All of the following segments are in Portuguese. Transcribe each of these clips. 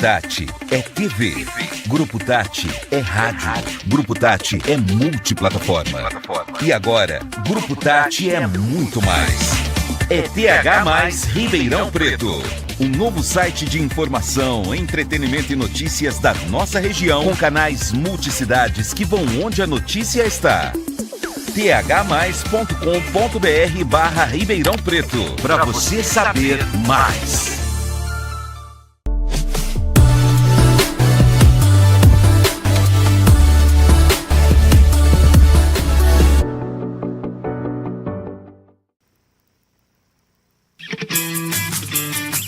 Tati é TV. Grupo Tati é rádio. Grupo Tati é multiplataforma. E agora, Grupo Tati é muito mais. É TH+ Ribeirão Preto. Um novo site de informação, entretenimento e notícias da nossa região, com canais multicidades que vão onde a notícia está. thmais.com.br/Ribeirão Preto, para você saber mais.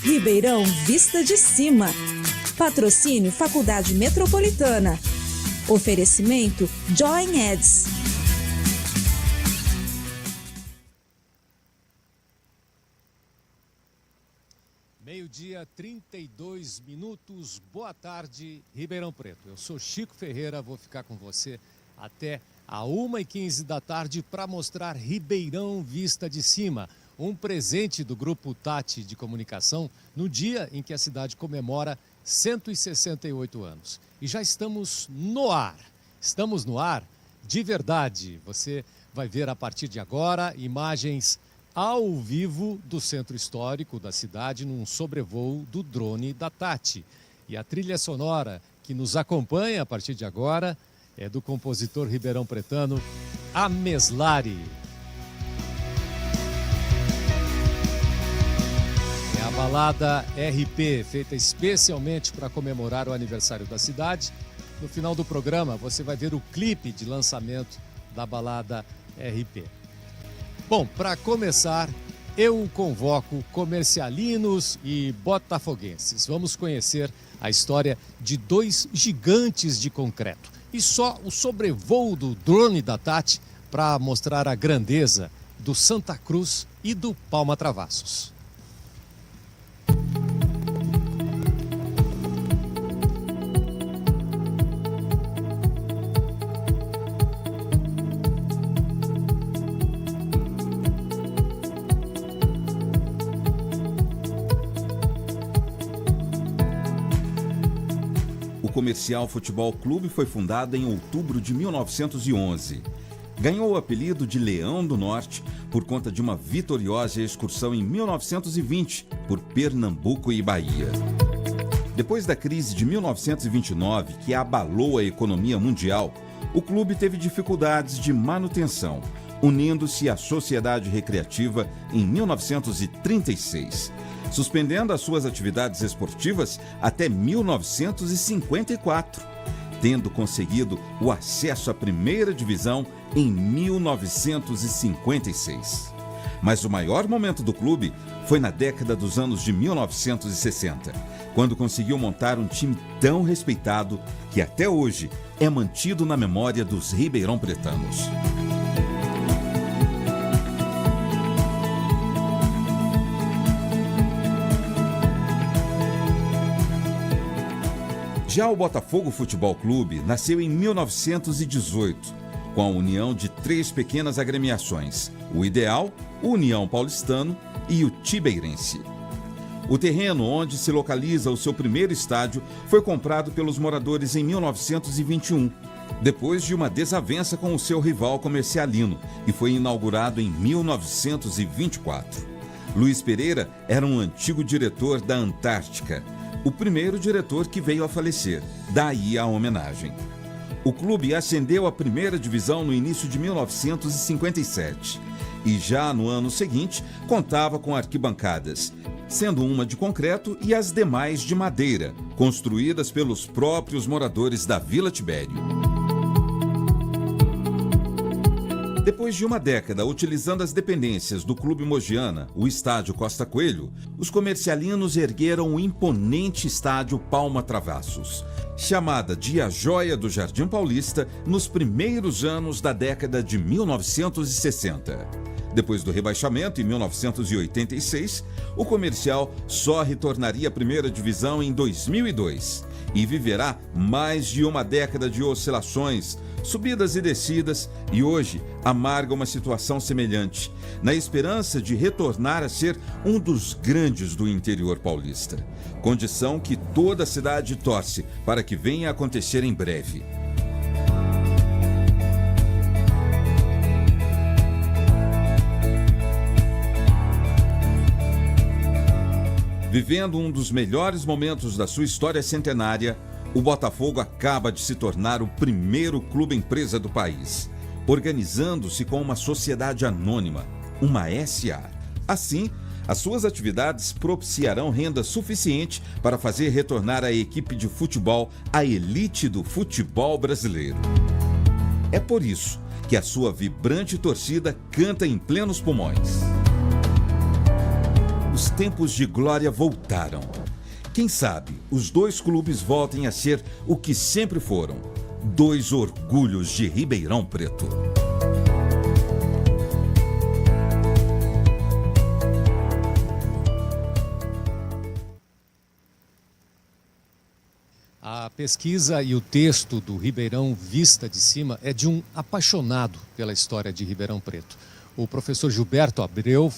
Ribeirão Vista de Cima. Patrocínio Faculdade Metropolitana. Oferecimento Join Ads. Meio-dia, 32 minutos. Boa tarde, Ribeirão Preto. Eu sou Chico Ferreira, vou ficar com você até a 1h15 da tarde para mostrar Ribeirão Vista de Cima. Um presente do Grupo Tati de Comunicação no dia em que a cidade comemora 168 anos. E já estamos no ar. Estamos no ar de verdade. Você vai ver a partir de agora imagens ao vivo do centro histórico da cidade num sobrevoo do drone da Tati. E a trilha sonora que nos acompanha a partir de agora é do compositor ribeirão-pretano Ameslari. A balada RP, feita especialmente para comemorar o aniversário da cidade. No final do programa, você vai ver o clipe de lançamento da balada RP. Bom, para começar, eu convoco comercialinos e botafoguenses. Vamos conhecer a história de dois gigantes de concreto. E só o sobrevoo do drone da Tati para mostrar a grandeza do Santa Cruz e do Palma Travassos. O Comercial Futebol Clube foi fundado em outubro de 1911. Ganhou o apelido de Leão do Norte por conta de uma vitoriosa excursão em 1920 por Pernambuco e Bahia. Depois da crise de 1929, que abalou a economia mundial, o clube teve dificuldades de manutenção, unindo-se à Sociedade Recreativa em 1936, suspendendo as suas atividades esportivas até 1954, tendo conseguido o acesso à primeira divisão em 1956. Mas o maior momento do clube foi na década dos anos de 1960, quando conseguiu montar um time tão respeitado que até hoje é mantido na memória dos ribeirão-pretanos. Já o Botafogo Futebol Clube nasceu em 1918, com a união de 3 pequenas agremiações, o Ideal, o União Paulistano e o Tibeirense. O terreno onde se localiza o seu primeiro estádio foi comprado pelos moradores em 1921, depois de uma desavença com o seu rival comercialino, e foi inaugurado em 1924. Luiz Pereira era um antigo diretor da Antártica, o primeiro diretor que veio a falecer, daí a homenagem. O clube ascendeu à primeira divisão no início de 1957 e já no ano seguinte contava com arquibancadas, sendo uma de concreto e as demais de madeira, construídas pelos próprios moradores da Vila Tibério. Depois de uma década utilizando as dependências do Clube Mogiana, o estádio Costa Coelho, os comercialinos ergueram o imponente estádio Palma Travassos, chamada de a joia do Jardim Paulista nos primeiros anos da década de 1960. Depois do rebaixamento, em 1986, o Comercial só retornaria à primeira divisão em 2002 e viverá mais de uma década de oscilações, subidas e descidas, e hoje amarga uma situação semelhante, na esperança de retornar a ser um dos grandes do interior paulista. Condição que toda a cidade torce para que venha a acontecer em breve. Vivendo um dos melhores momentos da sua história centenária, o Botafogo acaba de se tornar o primeiro clube empresa do país, organizando-se com uma sociedade anônima, uma SA. Assim, as suas atividades propiciarão renda suficiente para fazer retornar a equipe de futebol à elite do futebol brasileiro. É por isso que a sua vibrante torcida canta em plenos pulmões. Os tempos de glória voltaram. Quem sabe os dois clubes voltem a ser o que sempre foram, dois orgulhos de Ribeirão Preto. A pesquisa e o texto do Ribeirão Vista de Cima é de um apaixonado pela história de Ribeirão Preto. O professor Gilberto Abreu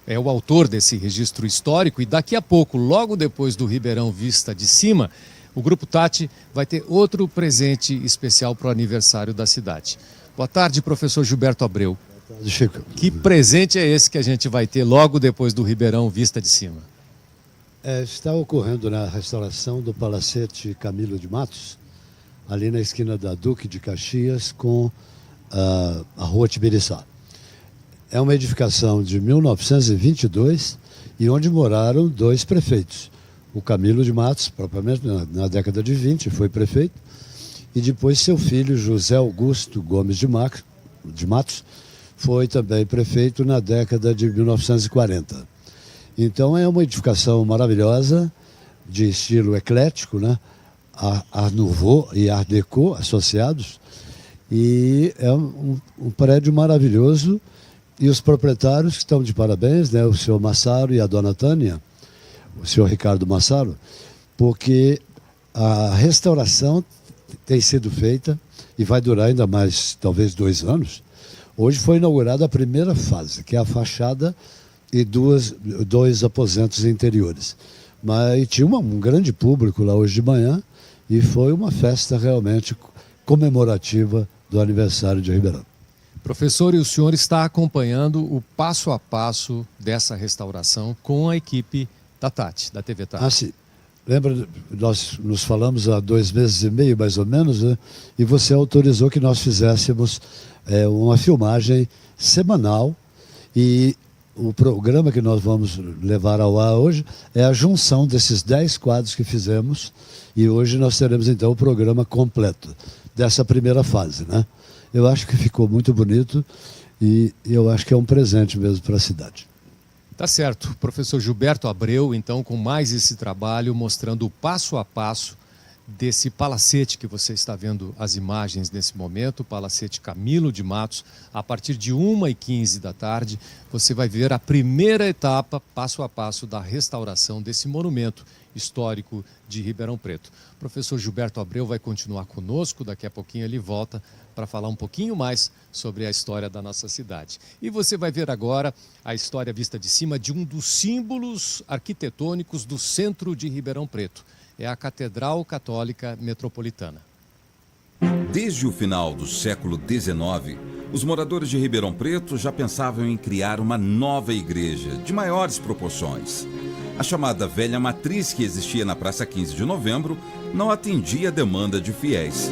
é o autor desse registro histórico, e daqui a pouco, logo depois do Ribeirão Vista de Cima, o Grupo Tati vai ter outro presente especial para o aniversário da cidade. Boa tarde, professor Gilberto Abreu. Boa tarde, Chico. Que presente é esse que a gente vai ter logo depois do Ribeirão Vista de Cima? Está ocorrendo na restauração do Palacete Camilo de Matos, ali na esquina da Duque de Caxias com a Rua Tibiriçá. É uma edificação de 1922 e onde moraram dois prefeitos. O Camilo de Matos, propriamente na década de 20, foi prefeito, e depois seu filho José Augusto Gomes de Matos foi também prefeito na década de 1940. Então é uma edificação maravilhosa, de estilo eclético, né? Art Nouveau e Art Deco associados, e é um prédio maravilhoso. E os proprietários que estão de parabéns, né, o senhor Massaro e a dona Tânia, o senhor Ricardo Massaro, porque a restauração tem sido feita e vai durar ainda mais, talvez 2 anos. Hoje foi inaugurada a primeira fase, que é a fachada e dois aposentos interiores. Mas tinha um grande público lá hoje de manhã e foi uma festa realmente comemorativa do aniversário de Ribeirão. Professor, e o senhor está acompanhando o passo a passo dessa restauração com a equipe da Tati, da TV Tati. Ah, sim. Lembra, nós nos falamos há 2 meses e meio, mais ou menos, né? E você autorizou que nós fizéssemos uma filmagem semanal, e o programa que nós vamos levar ao ar hoje é a junção desses 10 quadros que fizemos, e hoje nós teremos então o programa completo dessa primeira fase, né? Eu acho que ficou muito bonito e eu acho que é um presente mesmo para a cidade. Tá certo. Professor Gilberto Abreu, então, com mais esse trabalho, mostrando o passo a passo desse palacete que você está vendo as imagens nesse momento, o Palacete Camilo de Matos. A partir de 1h15 da tarde, você vai ver a primeira etapa, passo a passo, da restauração desse monumento histórico de Ribeirão Preto. O professor Gilberto Abreu vai continuar conosco, daqui a pouquinho ele volta para falar um pouquinho mais sobre a história da nossa cidade. E você vai ver agora a história vista de cima de um dos símbolos arquitetônicos do centro de Ribeirão Preto. É a Catedral Católica Metropolitana. Desde o final do século XIX, os moradores de Ribeirão Preto já pensavam em criar uma nova igreja de maiores proporções. A chamada Velha Matriz, que existia na Praça 15 de Novembro, não atendia a demanda de fiéis.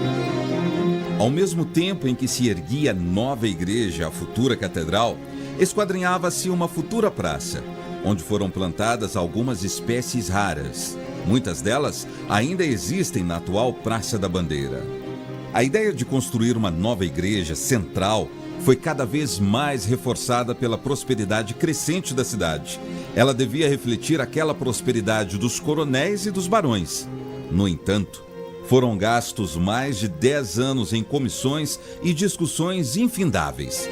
Ao mesmo tempo em que se erguia a nova igreja, a futura catedral, esquadrinhava-se uma futura praça, onde foram plantadas algumas espécies raras. Muitas delas ainda existem na atual Praça da Bandeira. A ideia de construir uma nova igreja central foi cada vez mais reforçada pela prosperidade crescente da cidade. Ela devia refletir aquela prosperidade dos coronéis e dos barões. No entanto, foram gastos mais de 10 anos em comissões e discussões infindáveis.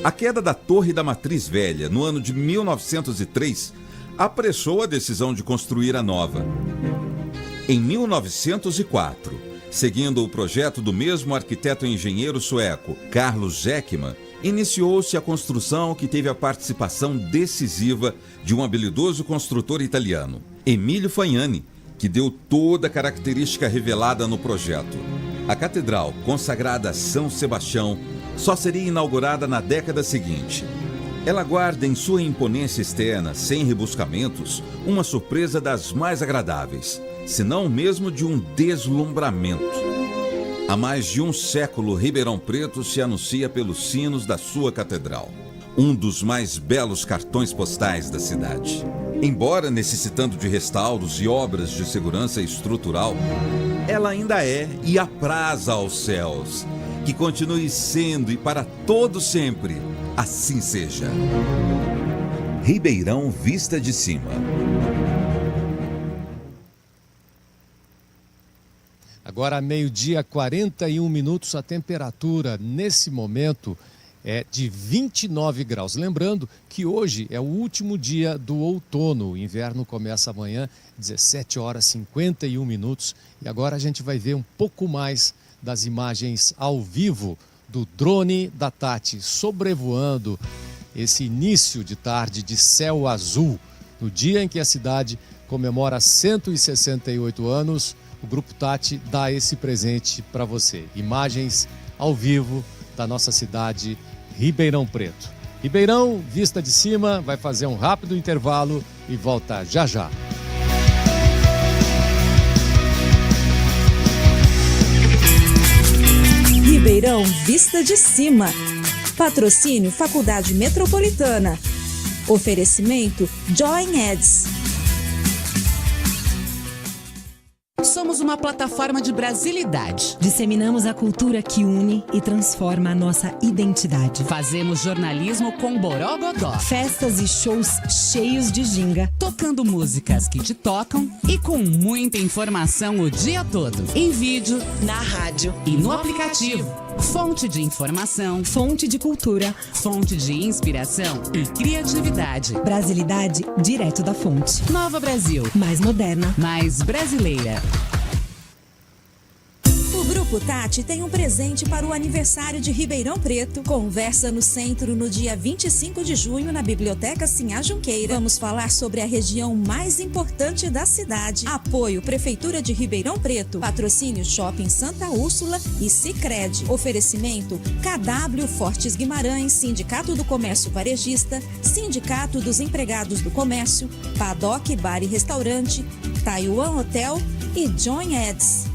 A queda da Torre da Matriz Velha, no ano de 1903, apressou a decisão de construir a nova. Em 1904, Seguindo o projeto do mesmo arquiteto e engenheiro sueco Carlos Ekman, iniciou-se a construção que teve a participação decisiva de um habilidoso construtor italiano, Emilio Fagnani, que deu toda a característica revelada no projeto. A catedral, consagrada a São Sebastião, só seria inaugurada na década seguinte. Ela guarda em sua imponência externa, sem rebuscamentos, uma surpresa das mais agradáveis, se não mesmo de um deslumbramento. Há mais de um século, Ribeirão Preto se anuncia pelos sinos da sua catedral, um dos mais belos cartões postais da cidade. Embora necessitando de restauros e obras de segurança estrutural, ela ainda é e apraz aos céus. Que continue sendo e para todo sempre, assim seja. Ribeirão Vista de Cima. Agora, meio-dia, 41 minutos, a temperatura nesse momento é de 29 graus. Lembrando que hoje é o último dia do outono. O inverno começa amanhã, 17 horas 51 minutos. E agora a gente vai ver um pouco mais das imagens ao vivo do drone da Tati sobrevoando esse início de tarde de céu azul. No dia em que a cidade comemora 168 anos, o Grupo Tati dá esse presente para você. Imagens ao vivo da nossa cidade, Ribeirão Preto. Ribeirão, Vista de Cima, vai fazer um rápido intervalo e volta já já. Ribeirão Vista de Cima. Patrocínio Faculdade Metropolitana. Oferecimento Join Ads. Somos uma plataforma de brasilidade. Disseminamos a cultura que une e transforma a nossa identidade. Fazemos jornalismo com borogodó. Festas e shows cheios de ginga. Tocando músicas que te tocam e com muita informação o dia todo. Em vídeo, na rádio e no aplicativo. Fonte de informação. Fonte de cultura. Fonte de inspiração e criatividade. Brasilidade direto da fonte. Nova Brasil. Mais moderna. Mais brasileira. O Grupo Tati tem um presente para o aniversário de Ribeirão Preto. Conversa no Centro no dia 25 de junho na Biblioteca Sinhá Junqueira. Vamos falar sobre a região mais importante da cidade. Apoio Prefeitura de Ribeirão Preto. Patrocínio Shopping Santa Úrsula e Sicredi. Oferecimento KW Fortes Guimarães, Sindicato do Comércio Varejista, Sindicato dos Empregados do Comércio, Paddock Bar e Restaurante, Taiwan Hotel e Join Ads.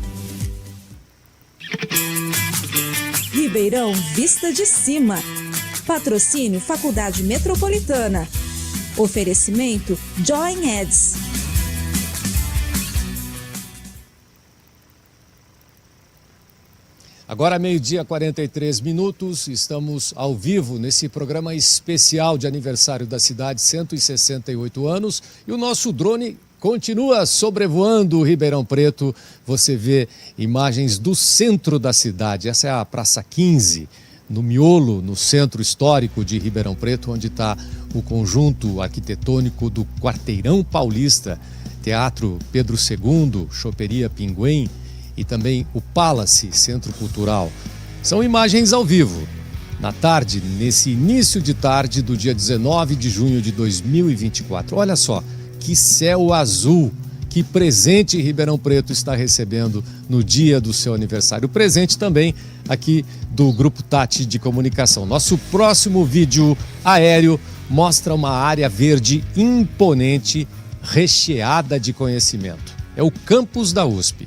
Ribeirão Vista de Cima. Patrocínio Faculdade Metropolitana. Oferecimento Join Ads. Agora, meio-dia, 43 minutos, estamos ao vivo nesse programa especial de aniversário da cidade, 168 anos, e o nosso drone continua sobrevoando Ribeirão Preto. Você vê imagens do centro da cidade. Essa é a Praça 15, no miolo, no centro histórico de Ribeirão Preto, onde está o conjunto arquitetônico do Quarteirão Paulista, Teatro Pedro II, Choperia Pinguim e também o Palace, Centro Cultural. São imagens ao vivo. Na tarde, nesse início de tarde do dia 19 de junho de 2024. Olha só. Que céu azul, que presente Ribeirão Preto está recebendo no dia do seu aniversário. Presente também aqui do Grupo Tati de Comunicação. Nosso próximo vídeo aéreo mostra uma área verde imponente, recheada de conhecimento. É o campus da USP.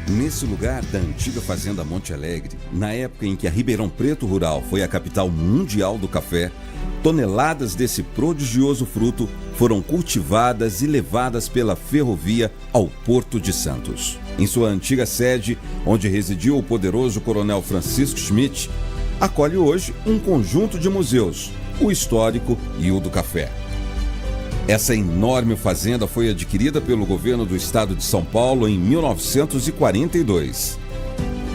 Nesse lugar da antiga Fazenda Monte Alegre, na época em que a Ribeirão Preto Rural foi a capital mundial do café, toneladas desse prodigioso fruto foram cultivadas e levadas pela ferrovia ao Porto de Santos. Em sua antiga sede, onde residiu o poderoso coronel Francisco Schmidt, acolhe hoje um conjunto de museus, o histórico e o do café. Essa enorme fazenda foi adquirida pelo governo do estado de São Paulo em 1942.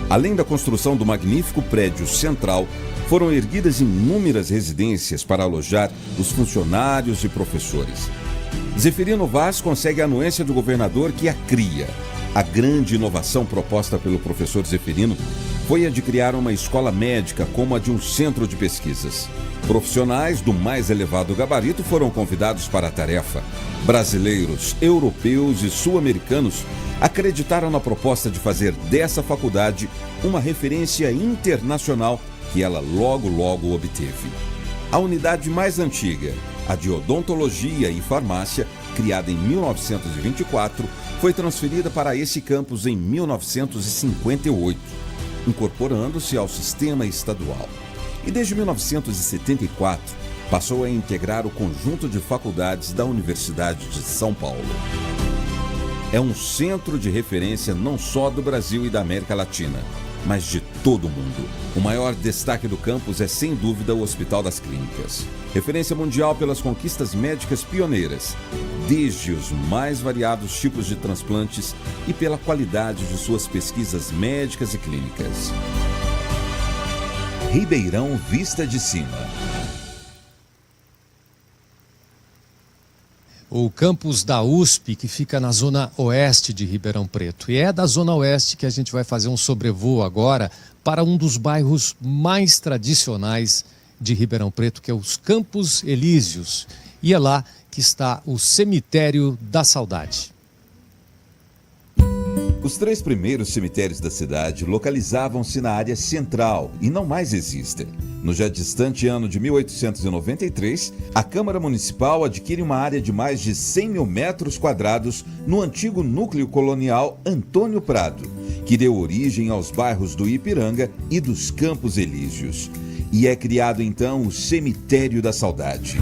Além da construção do magnífico prédio central, foram erguidas inúmeras residências para alojar os funcionários e professores. Zeferino Vaz consegue a anuência do governador que a cria. A grande inovação proposta pelo professor Zeferino foi a de criar uma escola médica como a de um centro de pesquisas. Profissionais do mais elevado gabarito foram convidados para a tarefa. Brasileiros, europeus e sul-americanos acreditaram na proposta de fazer dessa faculdade uma referência internacional que ela logo obteve. A unidade mais antiga, a de odontologia e farmácia, criada em 1924, foi transferida para esse campus em 1958, incorporando-se ao sistema estadual. E desde 1974, passou a integrar o conjunto de faculdades da Universidade de São Paulo. É um centro de referência não só do Brasil e da América Latina, mas de todo o mundo. O maior destaque do campus é, sem dúvida, o Hospital das Clínicas. Referência mundial pelas conquistas médicas pioneiras, desde os mais variados tipos de transplantes e pela qualidade de suas pesquisas médicas e clínicas. Ribeirão Vista de Cima. O campus da USP, que fica na zona oeste de Ribeirão Preto. E é da zona oeste que a gente vai fazer um sobrevoo agora para um dos bairros mais tradicionais de Ribeirão Preto, que é os Campos Elíseos. E é lá que está o Cemitério da Saudade. Os 3 primeiros cemitérios da cidade localizavam-se na área central e não mais existem. No já distante ano de 1893, a Câmara Municipal adquire uma área de mais de 100 mil metros quadrados no antigo núcleo colonial Antônio Prado, que deu origem aos bairros do Ipiranga e dos Campos Elíseos. E é criado então o Cemitério da Saudade.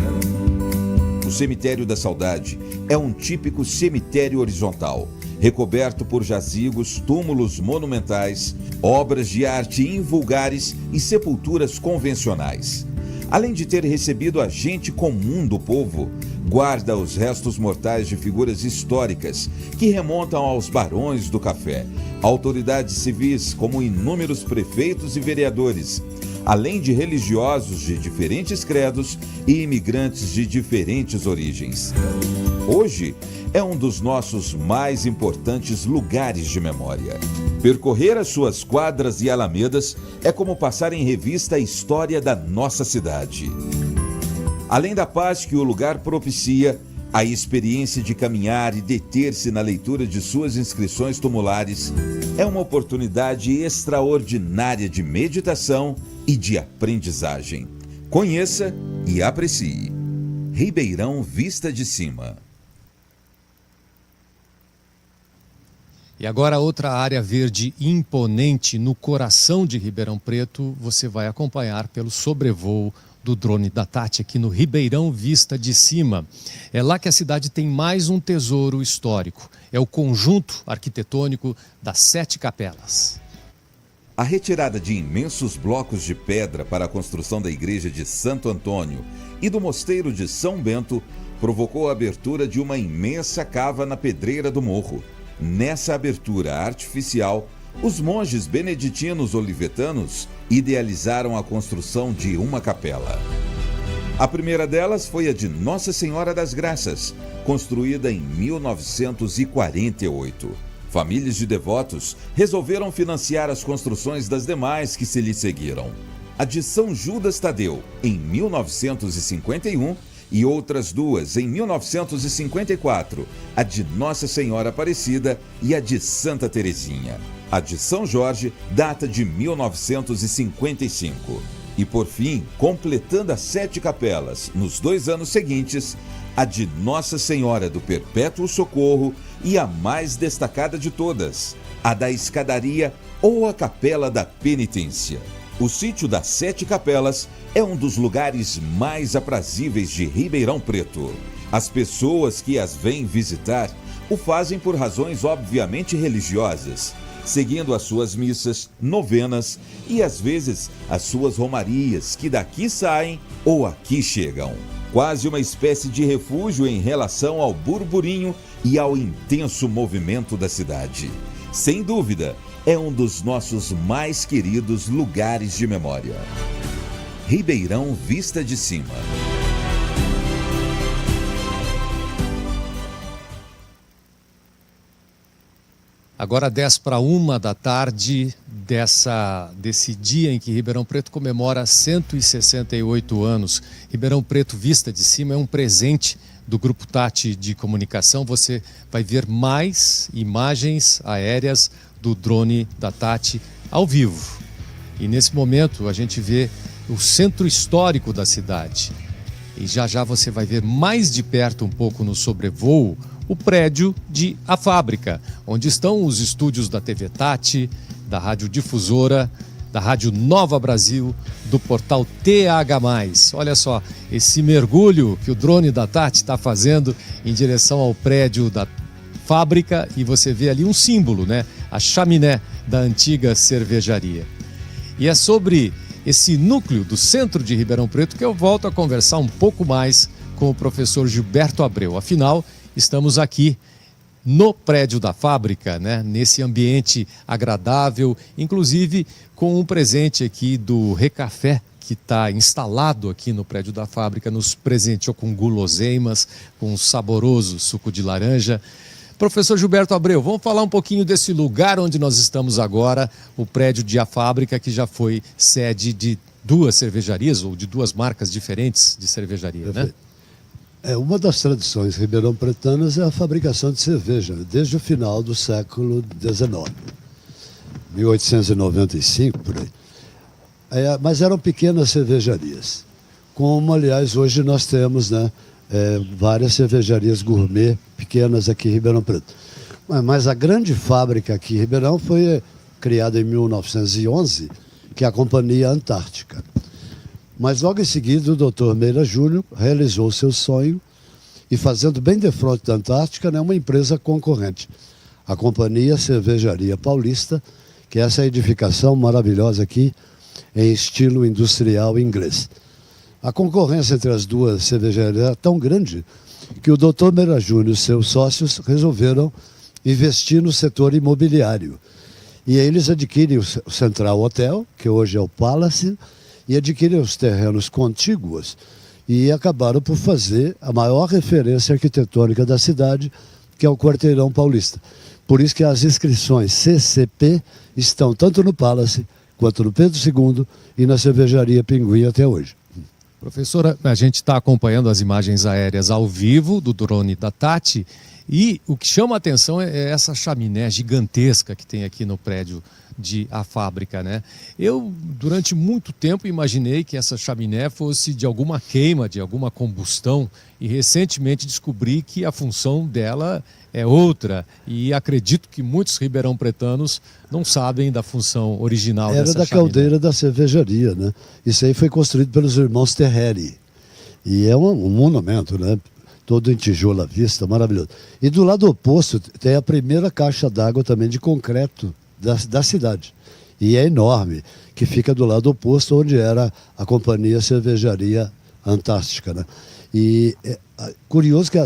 O Cemitério da Saudade é um típico cemitério horizontal, recoberto por jazigos, túmulos monumentais, obras de arte invulgares e sepulturas convencionais. Além de ter recebido a gente comum do povo, guarda os restos mortais de figuras históricas que remontam aos barões do café, autoridades civis como inúmeros prefeitos e vereadores, além de religiosos de diferentes credos e imigrantes de diferentes origens. Hoje, é um dos nossos mais importantes lugares de memória. Percorrer as suas quadras e alamedas é como passar em revista a história da nossa cidade. Além da paz que o lugar propicia, a experiência de caminhar e deter-se na leitura de suas inscrições tumulares é uma oportunidade extraordinária de meditação e de aprendizagem. Conheça e aprecie. Ribeirão Vista de Cima. E agora outra área verde imponente no coração de Ribeirão Preto, você vai acompanhar pelo sobrevoo do drone da Tati aqui no Ribeirão Vista de Cima. É lá que a cidade tem mais um tesouro histórico. É o conjunto arquitetônico das 7 capelas. A retirada de imensos blocos de pedra para a construção da igreja de Santo Antônio e do mosteiro de São Bento provocou a abertura de uma imensa cava na pedreira do morro. Nessa abertura artificial, os monges beneditinos olivetanos idealizaram a construção de uma capela. A primeira delas foi a de Nossa Senhora das Graças, construída em 1948. Famílias de devotos resolveram financiar as construções das demais que se lhe seguiram. A de São Judas Tadeu, em 1951, e outras 2 em 1954, a de Nossa Senhora Aparecida e a de Santa Teresinha. A de São Jorge data de 1955. E por fim, completando as 7 capelas nos 2 anos seguintes, a de Nossa Senhora do Perpétuo Socorro e a mais destacada de todas, a da Escadaria ou a Capela da Penitência. O sítio das 7 capelas é um dos lugares mais aprazíveis de Ribeirão Preto. As pessoas que as vêm visitar o fazem por razões obviamente religiosas, seguindo as suas missas, novenas e às vezes as suas romarias que daqui saem ou aqui chegam. Quase uma espécie de refúgio em relação ao burburinho e ao intenso movimento da cidade. Sem dúvida, é um dos nossos mais queridos lugares de memória. Ribeirão Vista de Cima. Agora 10:50 da tarde desse dia em que Ribeirão Preto comemora 168 anos. Ribeirão Preto vista de cima é um presente do Grupo Tati de Comunicação. Você vai ver mais imagens aéreas do drone da Tati ao vivo. E nesse momento a gente vê o centro histórico da cidade. E já já você vai ver mais de perto um pouco no sobrevoo o prédio de A Fábrica, onde estão os estúdios da TV Tati, da Rádio Difusora, da Rádio Nova Brasil, do portal TH+. Olha só, esse mergulho que o drone da Tati está fazendo em direção ao prédio da Fábrica, e você vê ali um símbolo, né? A chaminé da antiga cervejaria. E é sobre esse núcleo do centro de Ribeirão Preto que eu volto a conversar um pouco mais com o professor Gilberto Abreu. Afinal, estamos aqui no prédio da Fábrica, né? Nesse ambiente agradável, inclusive com um presente aqui do Recafé, que está instalado aqui no prédio da Fábrica, nos presenteou com guloseimas, com um saboroso suco de laranja. Professor Gilberto Abreu, vamos falar um pouquinho desse lugar onde nós estamos agora, o prédio de A Fábrica, que já foi sede de 2 cervejarias, ou de 2 marcas diferentes de cervejaria, né? Uma das tradições ribeirão-pretanas é a fabricação de cerveja, desde o final do século XIX, 1895, por aí. Mas eram pequenas cervejarias, como, aliás, hoje nós temos, né, várias cervejarias gourmet pequenas aqui em Ribeirão Preto. Mas a grande fábrica aqui em Ribeirão foi criada em 1911, que é a Companhia Antártica. Mas logo em seguida o Dr. Meira Júnior realizou seu sonho e, fazendo bem de frente da Antártica, né, uma empresa concorrente, a Companhia Cervejaria Paulista, que é essa edificação maravilhosa aqui em estilo industrial inglês. A concorrência entre as 2 cervejarias era tão grande que o Dr. Meira Júnior e seus sócios resolveram investir no setor imobiliário. E aí eles adquirem o Central Hotel, que hoje é o Palace, e adquirem os terrenos contíguos e acabaram por fazer a maior referência arquitetônica da cidade, que é o Quarteirão Paulista. Por isso que as inscrições CCP estão tanto no Palace quanto no Pedro II e na Cervejaria Pinguim até hoje. Professora, a gente está acompanhando as imagens aéreas ao vivo do drone da Tati, e o que chama a atenção é essa chaminé gigantesca que tem aqui no prédio de A Fábrica, né? Eu, durante muito tempo, imaginei que essa chaminé fosse de alguma queima, de alguma combustão, e recentemente descobri que a função dela é outra, e acredito que muitos ribeirão-pretanos não sabem da função original dessa chaminé. Era da caldeira da cervejaria, né? Isso aí foi construído pelos irmãos Terreri, e é um monumento, né? Todo em tijolo à vista, maravilhoso. E do lado oposto tem a primeira caixa d'água também de concreto da cidade. E é enorme, que fica do lado oposto onde era a Companhia Cervejaria Antártica, né? E é curioso que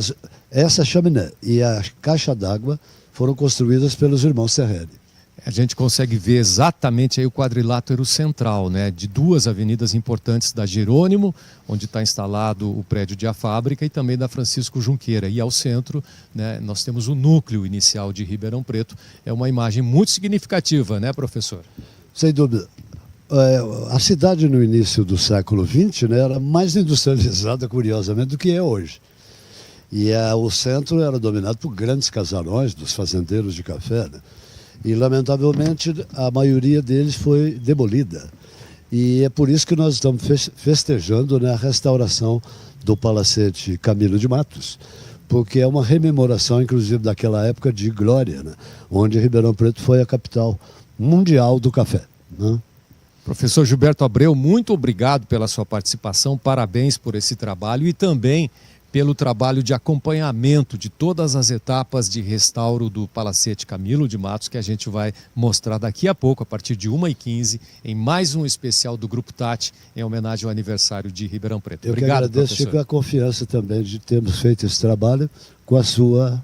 essa chaminé e a caixa d'água foram construídas pelos irmãos Terreri. A gente consegue ver exatamente aí o quadrilátero central, né, de 2 avenidas importantes da Jerônimo, onde está instalado o prédio de A Fábrica, e também da Francisco Junqueira. E ao centro, né, nós temos o núcleo inicial de Ribeirão Preto. É uma imagem muito significativa, né, professor? Sem dúvida. A cidade no início do século XX, né, era mais industrializada, curiosamente, do que é hoje. E o centro era dominado por grandes casarões dos fazendeiros de café, né? E, lamentavelmente, a maioria deles foi demolida. E é por isso que nós estamos festejando, né, a restauração do Palacete Camilo de Matos, porque é uma rememoração, inclusive, daquela época de glória, né, onde Ribeirão Preto foi a capital mundial do café, né? Professor Gilberto Abreu, muito obrigado pela sua participação, parabéns por esse trabalho e também pelo trabalho de acompanhamento de todas as etapas de restauro do Palacete Camilo de Matos, que a gente vai mostrar daqui a pouco, a partir de 1h15, em mais um especial do Grupo Tati, em homenagem ao aniversário de Ribeirão Preto. Eu Obrigado, que agradeço, professor. Chico, a confiança também de termos feito esse trabalho com a sua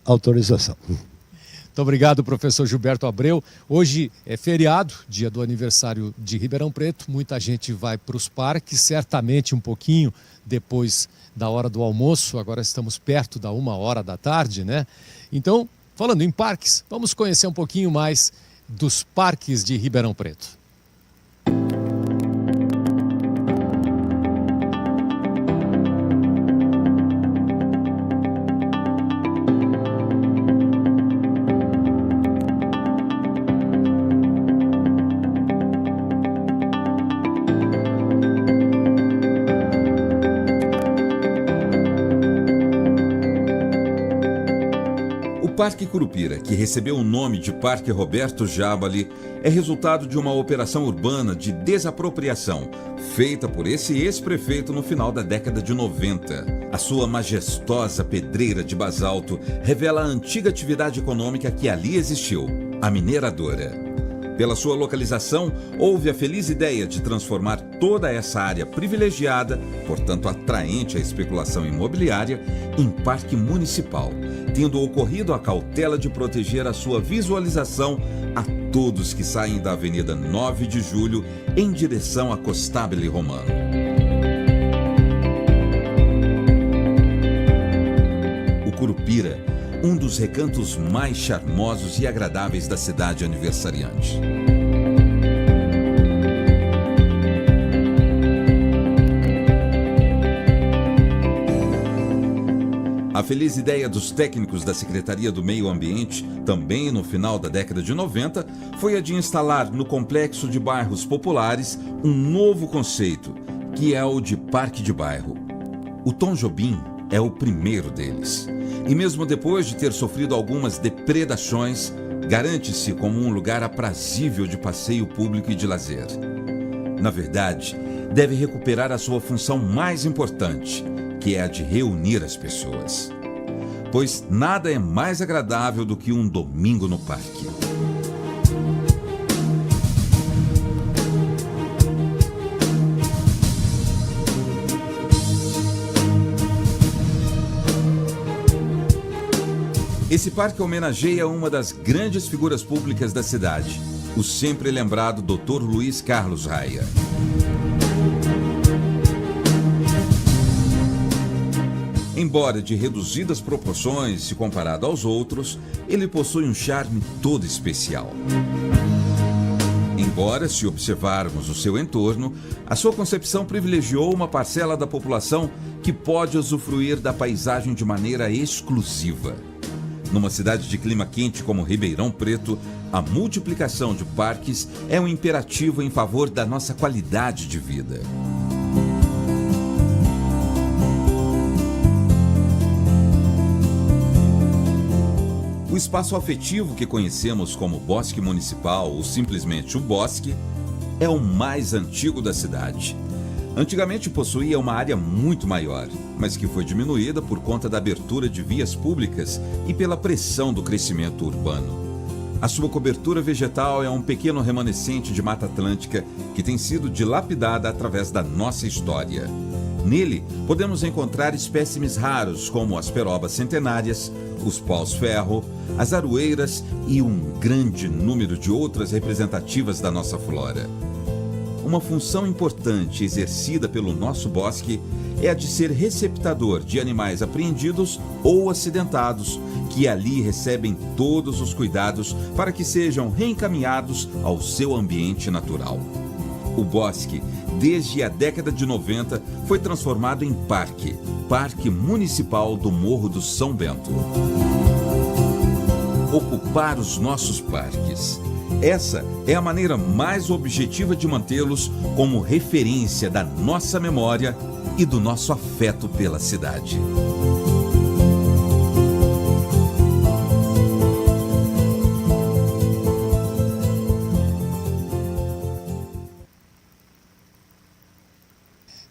autorização. Muito obrigado, professor Gilberto Abreu. Hoje é feriado, dia do aniversário de Ribeirão Preto. Muita gente vai para os parques, certamente um pouquinho depois da hora do almoço. Agora estamos perto da 1h da tarde, né? Então, Falando em parques, vamos conhecer um pouquinho mais dos parques de Ribeirão Preto. O Parque Curupira, que recebeu o nome de Parque Roberto Jábali, é resultado de uma operação urbana de desapropriação feita por esse ex-prefeito no final da década de 90. A sua majestosa pedreira de basalto revela a antiga atividade econômica que ali existiu, a mineradora. Pela sua localização, houve a feliz ideia de transformar toda essa área privilegiada, portanto atraente à especulação imobiliária, em parque municipal, tendo ocorrido a cautela de proteger a sua visualização a todos que saem da Avenida 9 de Julho em direção a Costabile Romano. O Curupira, um dos recantos mais charmosos e agradáveis da cidade aniversariante. A feliz ideia dos técnicos da Secretaria do Meio Ambiente, também no final da década de 90, foi a de instalar no complexo de bairros populares um novo conceito, que é o de Parque de Bairro. O Tom Jobim é o primeiro deles. E mesmo depois de ter sofrido algumas depredações, garante-se como um lugar aprazível de passeio público e de lazer. Na verdade, deve recuperar a sua função mais importante, que é a de reunir as pessoas. Pois nada é mais agradável do que um domingo no parque. Esse parque homenageia uma das grandes figuras públicas da cidade, o sempre lembrado Dr. Luiz Carlos Raia. Embora de reduzidas proporções se comparado aos outros, ele possui um charme todo especial. Embora, se observarmos o seu entorno, a sua concepção privilegiou uma parcela da população que pode usufruir da paisagem de maneira exclusiva. Numa cidade de clima quente como Ribeirão Preto, a multiplicação de parques é um imperativo em favor da nossa qualidade de vida. O espaço afetivo que conhecemos como Bosque Municipal ou simplesmente o Bosque é o mais antigo da cidade. Antigamente possuía uma área muito maior, mas que foi diminuída por conta da abertura de vias públicas e pela pressão do crescimento urbano. A sua cobertura vegetal é um pequeno remanescente de Mata Atlântica que tem sido dilapidada através da nossa história. Nele, podemos encontrar espécimes raros como as perobas centenárias, os paus-ferro, as aroeiras e um grande número de outras representativas da nossa flora. Uma função importante exercida pelo nosso bosque é a de ser receptador de animais apreendidos ou acidentados, que ali recebem todos os cuidados para que sejam reencaminhados ao seu ambiente natural. O bosque, desde a década de 90, foi transformado em Parque Municipal do Morro do São Bento. Ocupar os nossos parques. Essa é a maneira mais objetiva de mantê-los como referência da nossa memória e do nosso afeto pela cidade.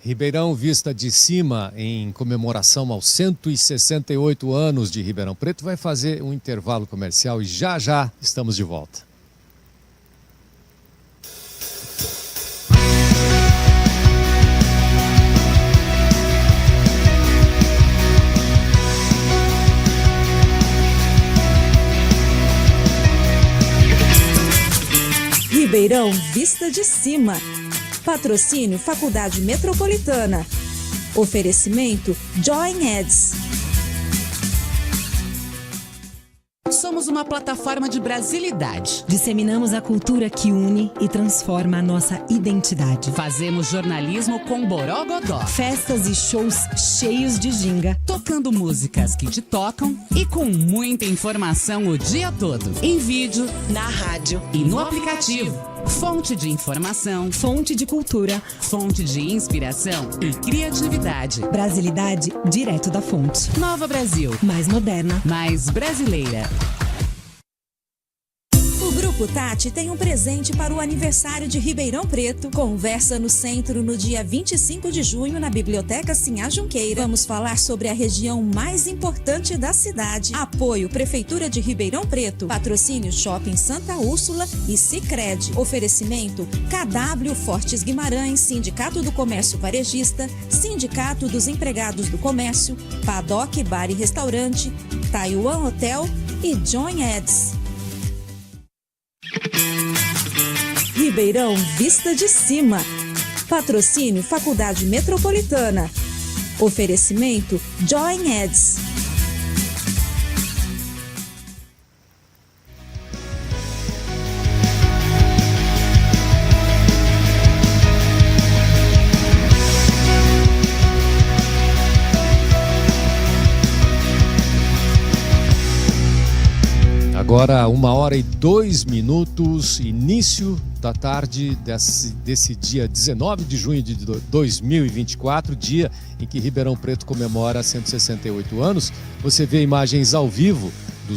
Ribeirão Vista de Cima, em comemoração aos 168 anos de Ribeirão Preto, vai fazer um intervalo comercial e já já estamos de volta. Ribeirão Vista de Cima. Patrocínio Faculdade Metropolitana. Oferecimento Join Ads. Somos uma plataforma de brasilidade. Disseminamos a cultura que une e transforma a nossa identidade. Fazemos jornalismo com borogodó. Festas e shows cheios de ginga. Tocando músicas que te tocam e com muita informação o dia todo. Em vídeo, Na rádio e no aplicativo. Fonte de informação, fonte de cultura. fonte de inspiração e criatividade. Brasilidade direto da fonte. Nova Brasil, Mais moderna. mais brasileira. O Grupo Tati tem um presente para o aniversário de Ribeirão Preto. Conversa no Centro no dia 25 de junho na Biblioteca Sinhá Junqueira. Vamos falar sobre a região mais importante da cidade. Apoio Prefeitura de Ribeirão Preto. Patrocínio Shopping Santa Úrsula e Sicredi. Oferecimento KW Fortes Guimarães, Sindicato do Comércio Varejista, Sindicato dos Empregados do Comércio, Paddock Bar e Restaurante, Taiwan Hotel e John Eds. Ribeirão Vista de Cima. Patrocínio Faculdade Metropolitana. Oferecimento Join Eds. Agora, 1h02, início da tarde desse dia 19 de junho de 2024, dia em que Ribeirão Preto comemora 168 anos. Você vê imagens ao vivo do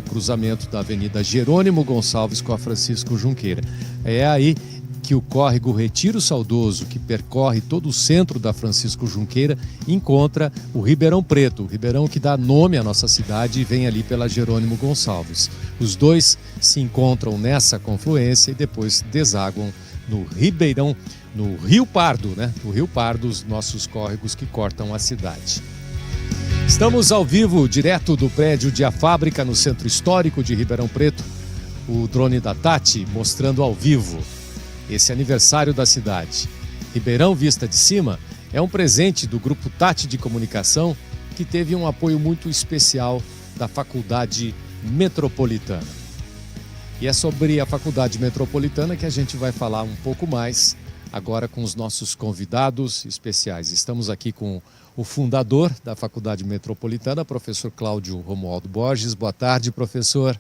cruzamento da Avenida Jerônimo Gonçalves com a Francisco Junqueira. É aí que o córrego Retiro Saudoso, que percorre todo o centro da Francisco Junqueira, encontra o Ribeirão Preto, o Ribeirão que dá nome à nossa cidade e vem ali pela Jerônimo Gonçalves. Os dois se encontram nessa confluência e depois desaguam no Ribeirão, no Rio Pardo, né? No Rio Pardo, os nossos córregos que cortam a cidade. Estamos ao vivo, direto do prédio de A Fábrica, no centro histórico de Ribeirão Preto. O drone da Tati mostrando ao vivo esse aniversário da cidade. Ribeirão Vista de Cima é um presente do Grupo Tati de Comunicação, que teve um apoio muito especial da Faculdade Metropolitana. E é sobre a Faculdade Metropolitana que a gente vai falar um pouco mais agora com os nossos convidados especiais. Estamos aqui com o fundador da Faculdade Metropolitana, professor Cláudio Romualdo Borges. Boa tarde, professor.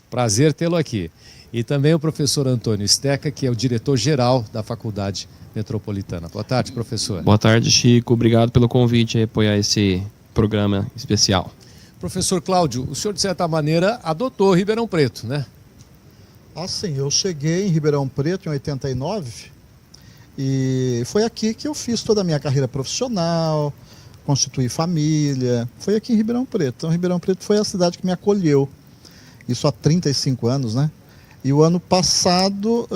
Prazer tê-lo aqui. E também o professor Antônio Steca, que é o diretor-geral da Faculdade Metropolitana. Boa tarde, professor. Boa tarde, Chico. Obrigado pelo convite e apoiar esse programa especial. Professor Cláudio, o senhor, de certa maneira, adotou Ribeirão Preto, né? Sim, eu cheguei em Ribeirão Preto em 89 e foi aqui que eu fiz toda a minha carreira profissional, constituí família. Foi aqui em Ribeirão Preto. Então, Ribeirão Preto foi a cidade que me acolheu. Isso há 35 anos, né? E o ano passado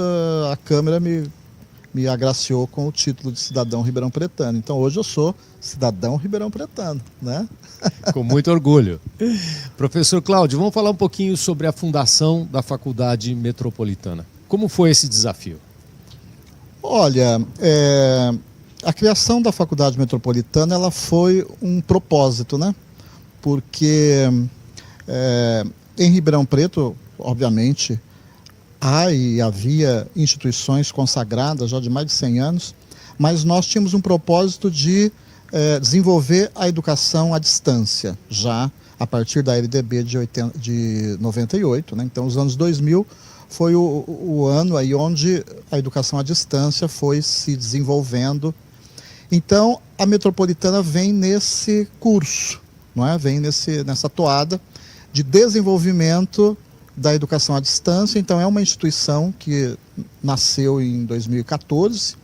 a Câmara me agraciou com o título de cidadão ribeirão-pretano. Então hoje eu sou cidadão ribeirão-pretano, né? Com muito orgulho. Professor Cláudio, vamos falar um pouquinho sobre a fundação da Faculdade Metropolitana. Como foi esse desafio? Olha, a criação da Faculdade Metropolitana ela foi um propósito, né? Porque em Ribeirão Preto, obviamente, há e havia instituições consagradas já de mais de 100 anos, mas nós tínhamos um propósito de desenvolver a educação à distância, já a partir da LDB de 98, né? Então os anos 2000 foi o ano aí onde a educação à distância foi se desenvolvendo. Então a Metropolitana vem nesse curso, não é? Vem nessa toada de desenvolvimento da educação à distância. Então é uma instituição que nasceu em 2014,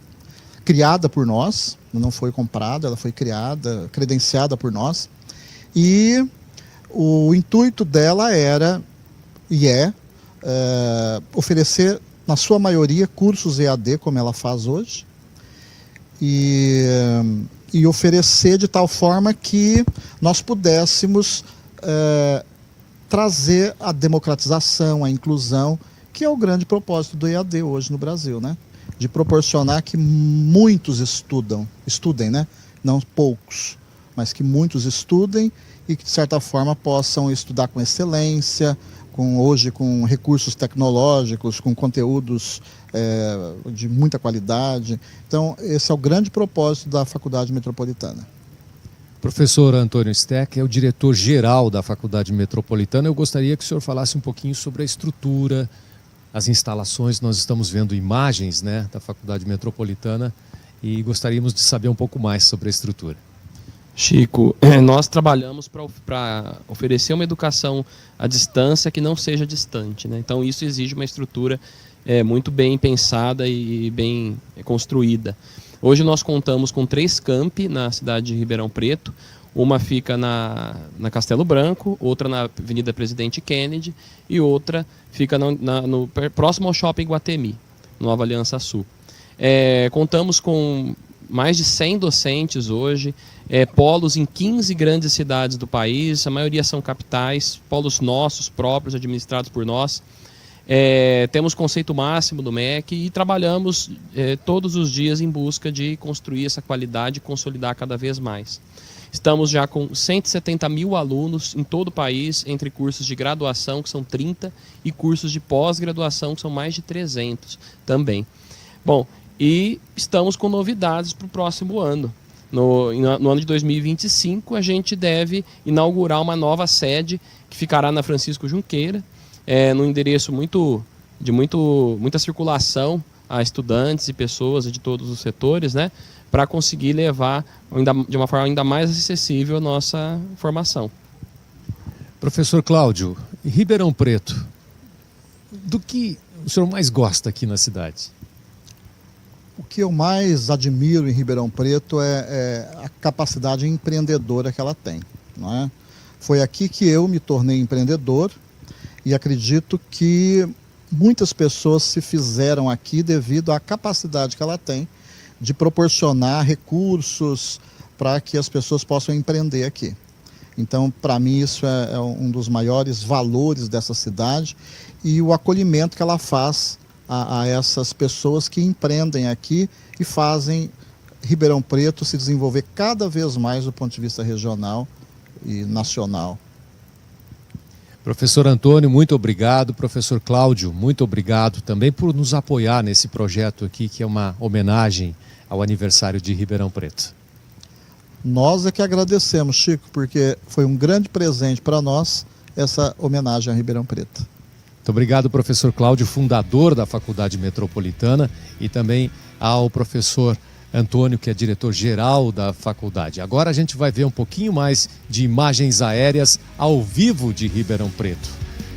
criada por nós, não foi comprada, ela foi criada, credenciada por nós, e o intuito dela era e oferecer, na sua maioria, cursos EAD, como ela faz hoje, e oferecer de tal forma que nós pudéssemos trazer a democratização, a inclusão, que é o grande propósito do EAD hoje no Brasil, né? De proporcionar que muitos estudem, né? Não poucos. mas que muitos estudem e que, de certa forma, possam estudar com excelência, hoje com recursos tecnológicos, com conteúdos de muita qualidade. Então, esse é o grande propósito da Faculdade Metropolitana. Professor Antônio Steck é o diretor-geral da Faculdade Metropolitana. Eu gostaria que o senhor falasse um pouquinho sobre a estrutura, as instalações. Nós estamos vendo imagens, né, da Faculdade Metropolitana e gostaríamos de saber um pouco mais sobre a estrutura. Chico, nós trabalhamos para oferecer uma educação à distância que não seja distante, né? Então isso exige uma estrutura muito bem pensada e bem construída. Hoje nós contamos com 3 campi na cidade de Ribeirão Preto. Uma fica na Castelo Branco, outra na Avenida Presidente Kennedy e outra fica no próximo ao Shopping Iguatemi, Nova Aliança Sul. Contamos com mais de 100 docentes hoje, polos em 15 grandes cidades do país, a maioria são capitais, polos nossos próprios, administrados por nós. Temos conceito máximo do MEC e trabalhamos todos os dias em busca de construir essa qualidade e consolidar cada vez mais. Estamos já com 170 mil alunos em todo o país, entre cursos de graduação, que são 30, e cursos de pós-graduação, que são mais de 300 também. Bom, e estamos com novidades para o próximo ano. No ano de 2025, a gente deve inaugurar uma nova sede que ficará na Francisco Junqueira, num endereço muita circulação a estudantes e pessoas de todos os setores, né, para conseguir levar de uma forma ainda mais acessível a nossa formação. Professor Cláudio, Ribeirão Preto, do que o senhor mais gosta aqui na cidade? O que eu mais admiro em Ribeirão Preto é a capacidade empreendedora que ela tem, não é? Foi aqui que eu me tornei empreendedor e acredito que muitas pessoas se fizeram aqui devido à capacidade que ela tem de proporcionar recursos para que as pessoas possam empreender aqui. Então, para mim, isso é um dos maiores valores dessa cidade e o acolhimento que ela faz a essas pessoas que empreendem aqui e fazem Ribeirão Preto se desenvolver cada vez mais do ponto de vista regional e nacional. Professor Antônio, muito obrigado. Professor Cláudio, muito obrigado também por nos apoiar nesse projeto aqui, que é uma homenagem ao aniversário de Ribeirão Preto. Nós é que agradecemos, Chico, porque foi um grande presente para nós essa homenagem a Ribeirão Preto. Muito obrigado, professor Cláudio, fundador da Faculdade Metropolitana, e também ao professor Antônio, que é diretor-geral da faculdade. Agora a gente vai ver um pouquinho mais de imagens aéreas ao vivo de Ribeirão Preto,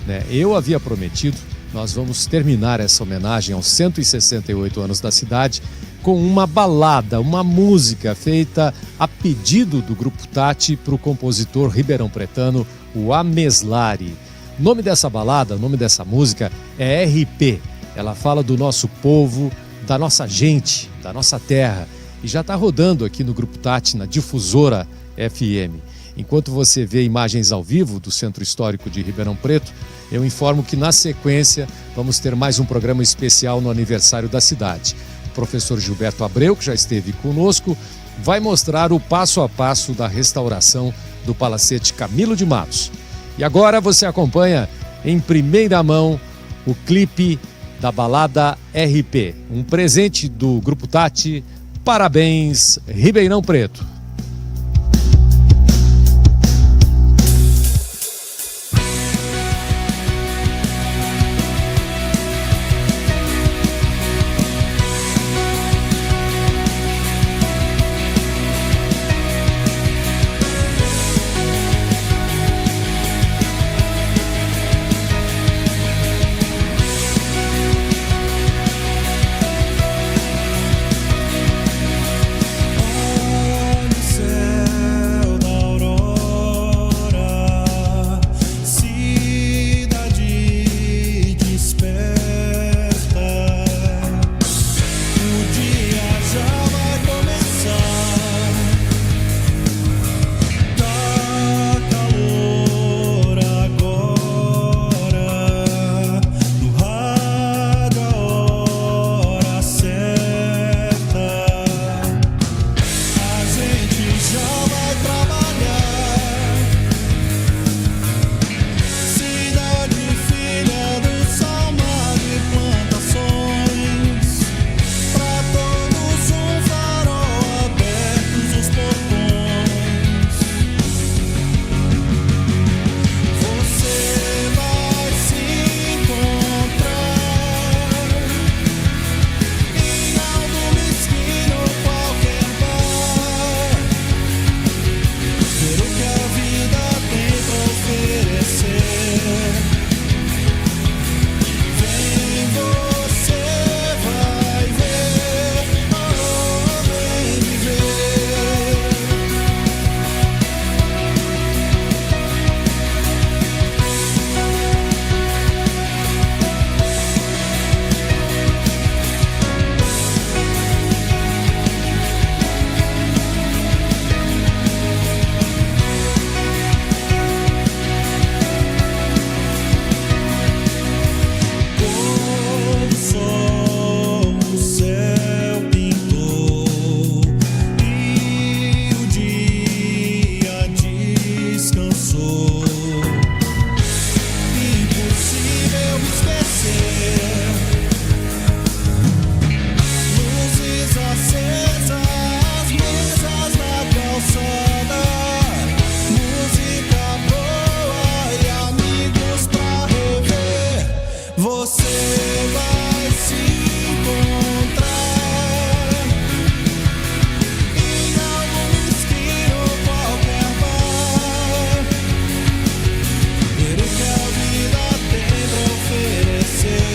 né? Eu havia prometido, nós vamos terminar essa homenagem aos 168 anos da cidade com uma balada, uma música feita a pedido do Grupo Tati para o compositor ribeirão-pretano, o Ameslari. O nome dessa balada, o nome dessa música é RP. Ela fala do nosso povo, da nossa gente, da nossa terra. E já está rodando aqui no Grupo Tati, na Difusora FM. Enquanto você vê imagens ao vivo do Centro Histórico de Ribeirão Preto, eu informo que na sequência vamos ter mais um programa especial no aniversário da cidade. O professor Gilberto Abreu, que já esteve conosco, vai mostrar o passo a passo da restauração do Palacete Camilo de Matos. E agora você acompanha em primeira mão o clipe da balada RP, um presente do Grupo Tati. Parabéns, Ribeirão Preto. Olha vai se encontrar em algum esquino qualquer bar, ver o que a vida tem pra oferecer.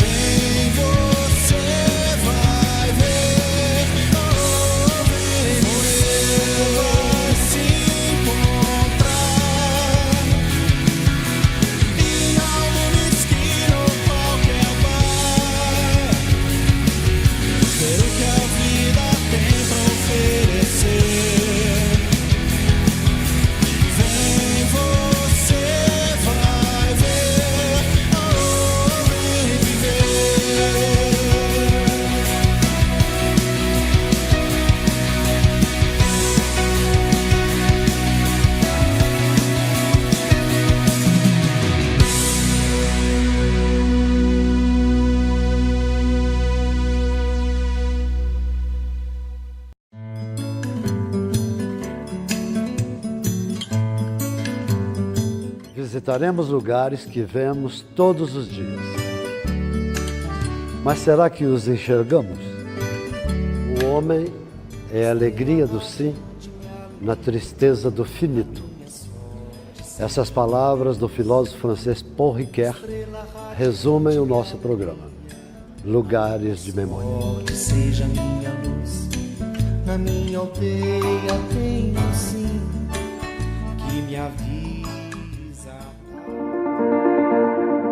Vem, você vai ver, oh, vem, você vai se encontrar em algum esquino qualquer bar, ver o que a vida tem pra oferecer. Vem, você vai ver, oh, vem viver. Visitaremos lugares que vemos todos os dias. Mas será que os enxergamos? O homem é a alegria do sim na tristeza do finito. Essas palavras do filósofo francês Paul Ricoeur resumem o nosso programa. Lugares de memória. Que seja minha luz, na minha aldeia tenho sim, que me avise